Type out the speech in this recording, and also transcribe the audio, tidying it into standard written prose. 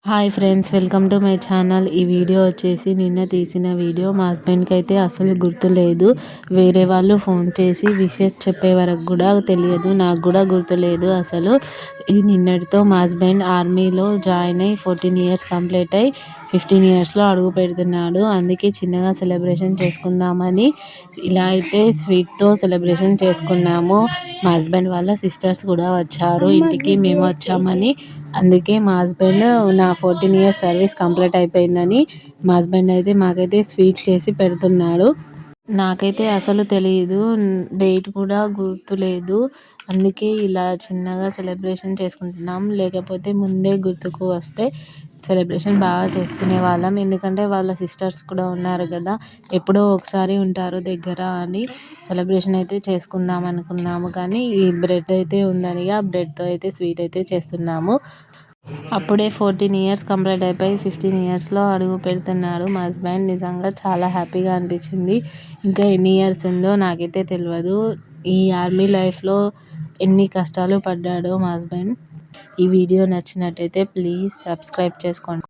Hi friends, welcome to my channel. ఈ video వచ్చేసి నిన్న తీసిన వీడియో. మా హస్బెండ్కి అయితే అసలు గుర్తులేదు. వేరే వాళ్ళు ఫోన్ చేసి విషెస్ చెప్పే వరకు కూడా తెలియదు. నాకు కూడా గుర్తులేదు అసలు. ఈ నిన్నటితో మా హస్బెండ్ ఆర్మీలో జాయిన్ అయ్యి 14 ఇయర్స్ కంప్లీట్ అయ్యి 15 ఇయర్స్లో అడుగు పెడుతున్నాడు. అందుకే చిన్నగా సెలబ్రేషన్ చేసుకుందామని ఇలా అయితే స్వీట్తో సెలబ్రేషన్ చేసుకున్నాము. మా హస్బెండ్ వాళ్ళ సిస్టర్స్ కూడా వచ్చారు ఇంటికి. మేము వచ్చామని అందుకే మా హస్బెండ్ నా 14 ఇయర్స్ సర్వీస్ కంప్లీట్ అయిపోయిందని మా హస్బెండ్ అయితే మాకైతే స్వీట్ చేసి పెడుతున్నాడు. నాకైతే అసలు తెలియదు, డేట్ కూడా గుర్తులేదు. అందుకే ఇలా చిన్నగా సెలబ్రేషన్ చేసుకుంటున్నాం. లేకపోతే ముందే గుర్తుకు వస్తే సెలబ్రేషన్ బాగా చేసుకునే వాళ్ళం. ఎందుకంటే వాళ్ళ సిస్టర్స్ కూడా ఉన్నారు కదా, ఎప్పుడో ఒకసారి ఉంటారు దగ్గర అని సెలబ్రేషన్ అయితే చేసుకుందాం అనుకున్నాము. కానీ ఈ బ్రెడ్ అయితే ఉందని ఆ బ్రెడ్తో అయితే స్వీట్ అయితే చేస్తున్నాము. అప్పుడే 14 ఇయర్స్ కంప్లీట్ అయిపోయి 15 ఇయర్స్లో అడుగు పెడుతున్నాడు మా హస్బెండ్. నిజంగా చాలా హ్యాపీగా అనిపించింది. ఇంకా ఎన్ని ఇయర్స్ ఉందో నాకైతే తెలియదు. ఈ ఆర్మీ లైఫ్లో ఎన్ని కష్టాలు పడ్డాడో మా హస్బెండ్. ఈ వీడియో నచ్చినట్టయితే ప్లీజ్ సబ్స్క్రైబ్ చేసుకోండి.